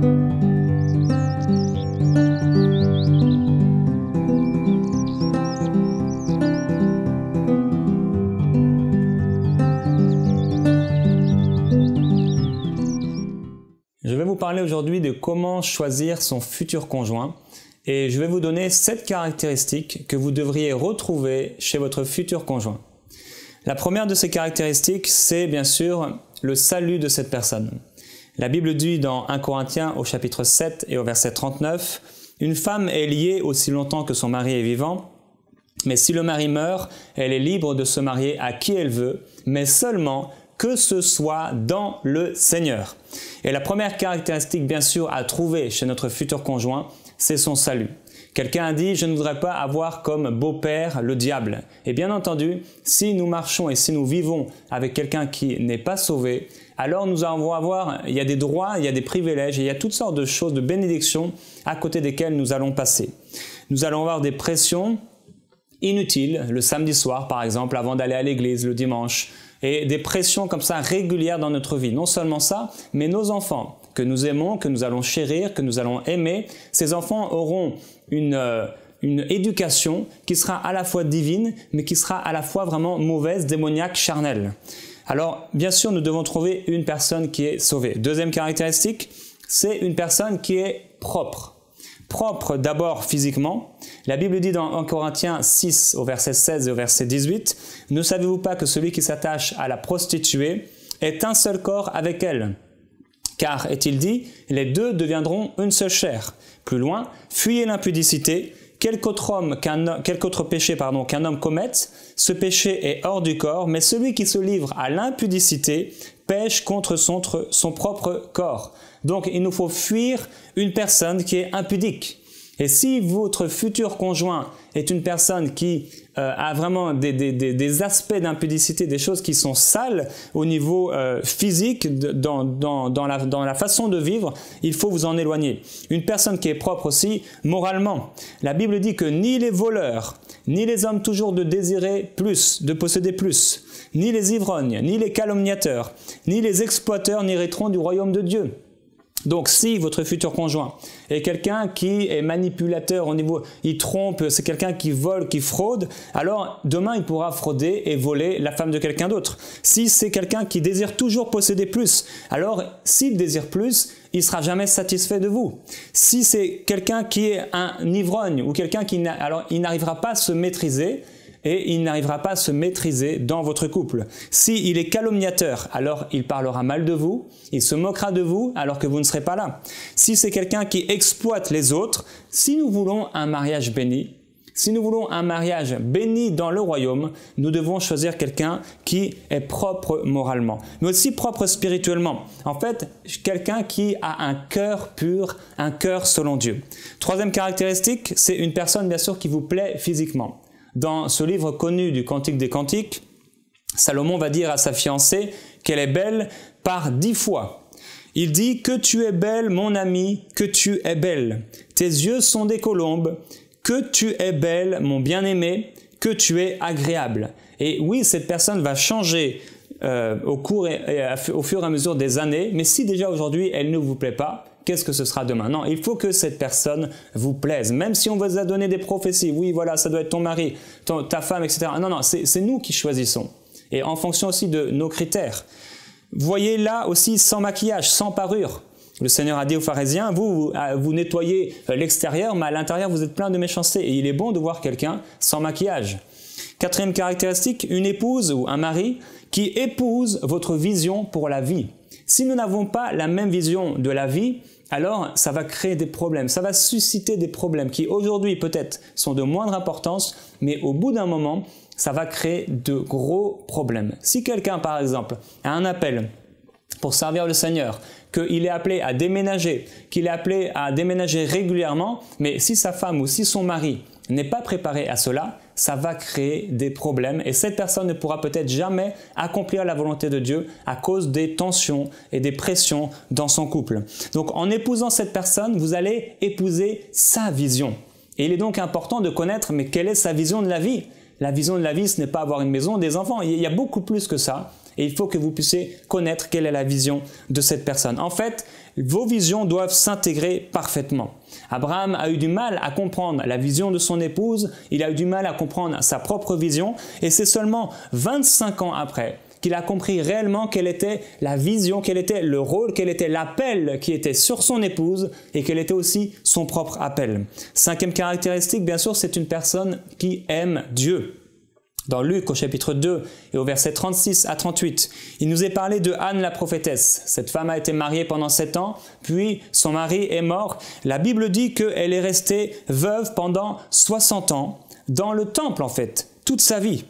Je vais vous parler aujourd'hui de comment choisir son futur conjoint et je vais vous donner 7 caractéristiques que vous devriez retrouver chez votre futur conjoint. La première de ces caractéristiques, c'est bien sûr le salut de cette personne. La Bible dit dans 1 Corinthiens au chapitre 7 et au verset 39, « Une femme est liée aussi longtemps que son mari est vivant, mais si le mari meurt, elle est libre de se marier à qui elle veut, mais seulement que ce soit dans le Seigneur. » Et la première caractéristique, bien sûr, à trouver chez notre futur conjoint, c'est son salut. Quelqu'un a dit « Je ne voudrais pas avoir comme beau-père le diable ». Et bien entendu, si nous marchons et si nous vivons avec quelqu'un qui n'est pas sauvé, alors nous allons avoir, il y a des droits, il y a des privilèges, et il y a toutes sortes de choses, de bénédictions à côté desquelles nous allons passer. Nous allons avoir des pressions inutiles, le samedi soir par exemple, avant d'aller à l'église le dimanche, et des pressions comme ça régulières dans notre vie. Non seulement ça, mais nos enfants que nous aimons, que nous allons chérir, que nous allons aimer, ces enfants auront une éducation qui sera à la fois divine, mais qui sera à la fois vraiment mauvaise, démoniaque, charnelle. Alors, bien sûr, nous devons trouver une personne qui est sauvée. Deuxième caractéristique, c'est une personne qui est propre. Propre d'abord physiquement. La Bible dit dans 1 Corinthiens 6 au verset 16 et au verset 18, « Ne savez-vous pas que celui qui s'attache à la prostituée est un seul corps avec elle ? Car, est-il dit, les deux deviendront une seule chair. Plus loin, fuyez l'impudicité, quelque autre péché qu'un homme commette, ce péché est hors du corps, mais celui qui se livre à l'impudicité pêche contre son propre corps. » Donc, il nous faut fuir une personne qui est impudique. Et si votre futur conjoint est une personne qui a vraiment des aspects d'impudicité, des choses qui sont sales au niveau physique, dans la façon de vivre, il faut vous en éloigner. Une personne qui est propre aussi moralement. La Bible dit que ni les voleurs, ni les hommes toujours de désirer plus, de posséder plus, ni les ivrognes, ni les calomniateurs, ni les exploiteurs n'hériteront du royaume de Dieu. Donc, si votre futur conjoint est quelqu'un qui est manipulateur au niveau, il trompe, c'est quelqu'un qui vole, qui fraude, alors demain il pourra frauder et voler la femme de quelqu'un d'autre. Si c'est quelqu'un qui désire toujours posséder plus, alors s'il désire plus, il ne sera jamais satisfait de vous. Si c'est quelqu'un qui est un ivrogne ou quelqu'un alors il n'arrivera pas à se maîtriser, et il n'arrivera pas à se maîtriser dans votre couple. S'il est calomniateur, alors il parlera mal de vous, il se moquera de vous alors que vous ne serez pas là. Si c'est quelqu'un qui exploite les autres, si nous voulons un mariage béni, si nous voulons un mariage béni dans le royaume, nous devons choisir quelqu'un qui est propre moralement, mais aussi propre spirituellement. En fait, quelqu'un qui a un cœur pur, un cœur selon Dieu. Troisième caractéristique, c'est une personne bien sûr qui vous plaît physiquement. Dans ce livre connu du Cantique des Cantiques, Salomon va dire à sa fiancée qu'elle est belle par 10 fois. Il dit « Que tu es belle, mon ami, que tu es belle. Tes yeux sont des colombes. Que tu es belle, mon bien-aimé, que tu es agréable. » Et oui, cette personne va changer au fur et à mesure des années, mais si déjà aujourd'hui elle ne vous plaît pas, qu'est-ce que ce sera demain? Non, il faut que cette personne vous plaise. Même si on vous a donné des prophéties, oui, voilà, ça doit être ton mari, ta femme, etc. Non, non, c'est nous qui choisissons. Et en fonction aussi de nos critères. Voyez là aussi sans maquillage, sans parure. Le Seigneur a dit aux pharisiens, vous nettoyez l'extérieur, mais à l'intérieur, vous êtes plein de méchanceté. Et il est bon de voir quelqu'un sans maquillage. Quatrième caractéristique, une épouse ou un mari qui épouse votre vision pour la vie. Si nous n'avons pas la même vision de la vie, alors ça va créer des problèmes, ça va susciter des problèmes qui aujourd'hui peut-être sont de moindre importance, mais au bout d'un moment, ça va créer de gros problèmes. Si quelqu'un, par exemple, a un appel pour servir le Seigneur, qu'il est appelé à déménager, qu'il est appelé à déménager régulièrement, mais si sa femme ou si son mari n'est pas préparé à cela, ça va créer des problèmes et cette personne ne pourra peut-être jamais accomplir la volonté de Dieu à cause des tensions et des pressions dans son couple. Donc en épousant cette personne, vous allez épouser sa vision. Et il est donc important de connaître, mais quelle est sa vision de la vie? La vision de la vie, ce n'est pas avoir une maison, des enfants, il y a beaucoup plus que ça. Et il faut que vous puissiez connaître quelle est la vision de cette personne. En fait, Vos visions doivent s'intégrer parfaitement. Abraham a eu du mal à comprendre la vision de son épouse, il a eu du mal à comprendre sa propre vision, et c'est seulement 25 ans après qu'il a compris réellement quelle était la vision, quel était le rôle, quel était l'appel qui était sur son épouse et quel était aussi son propre appel. Cinquième caractéristique, bien sûr, c'est une personne qui aime Dieu. Dans Luc au chapitre 2 et au verset 36 à 38, il nous est parlé de Anne la prophétesse. Cette femme a été mariée pendant 7 ans, puis son mari est mort. La Bible dit qu'elle est restée veuve pendant 60 ans, dans le temple en fait, toute sa vie.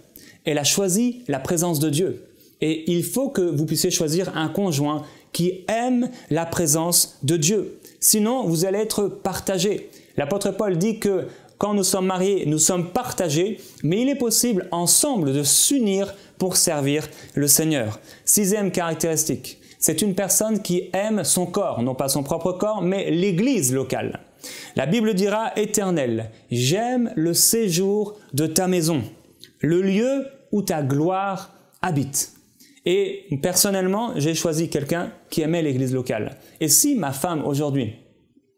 Elle a choisi la présence de Dieu. Et il faut que vous puissiez choisir un conjoint qui aime la présence de Dieu. Sinon, vous allez être partagé. L'apôtre Paul dit que quand nous sommes mariés, nous sommes partagés, mais il est possible ensemble de s'unir pour servir le Seigneur. Sixième caractéristique, c'est une personne qui aime son corps, non pas son propre corps, mais l'Église locale. La Bible dira « Éternel, j'aime le séjour de ta maison, le lieu où ta gloire habite. » Et personnellement, j'ai choisi quelqu'un qui aimait l'Église locale. Et si ma femme aujourd'hui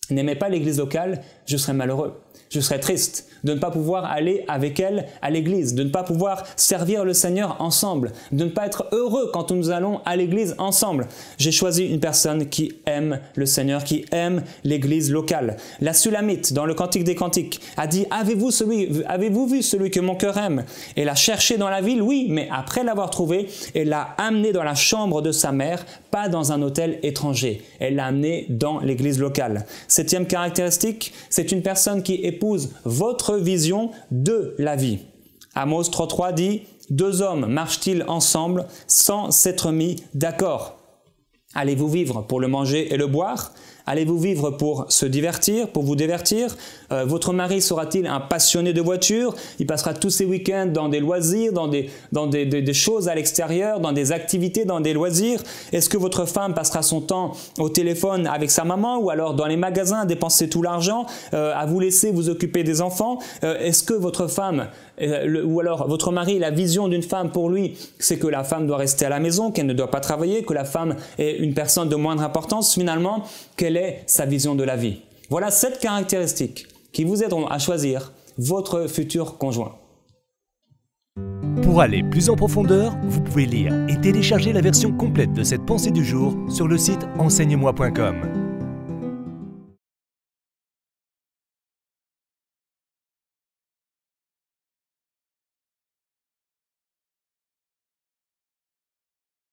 n'aimait pas l'Église locale, je serais malheureux. Je serais triste de ne pas pouvoir aller avec elle à l'église, de ne pas pouvoir servir le Seigneur ensemble, de ne pas être heureux quand nous allons à l'église ensemble. J'ai choisi une personne qui aime le Seigneur, qui aime l'église locale. La Sulamite, dans le Cantique des Cantiques, a dit « Avez-vous vu celui que mon cœur aime ?» Elle l'a cherché dans la ville, oui, mais après l'avoir trouvé, elle l'a amené dans la chambre de sa mère, pas dans un hôtel étranger. Elle l'a amené dans l'église locale. Septième caractéristique, c'est une personne qui épouse votre vision de la vie. Amos 3.3 dit « Deux hommes marchent-ils ensemble sans s'être mis d'accord ? Allez-vous vivre pour le manger et le boire ? Allez-vous vivre pour se divertir, pour vous divertir? Votre mari sera-t-il un passionné de voiture? Il passera tous ses week-ends dans des loisirs, dans des choses à l'extérieur, dans des activités, dans des loisirs. Est-ce que votre femme passera son temps au téléphone avec sa maman ou alors dans les magasins à dépenser tout l'argent, à vous laisser vous occuper des enfants? Est-ce que votre femme ou alors votre mari, la vision d'une femme pour lui, c'est que la femme doit rester à la maison, qu'elle ne doit pas travailler, que la femme est une personne de moindre importance? Finalement, quelle est sa vision de la vie? Voilà 7 caractéristiques qui vous aideront à choisir votre futur conjoint. Pour aller plus en profondeur, vous pouvez lire et télécharger la version complète de cette pensée du jour sur le site enseigne-moi.com.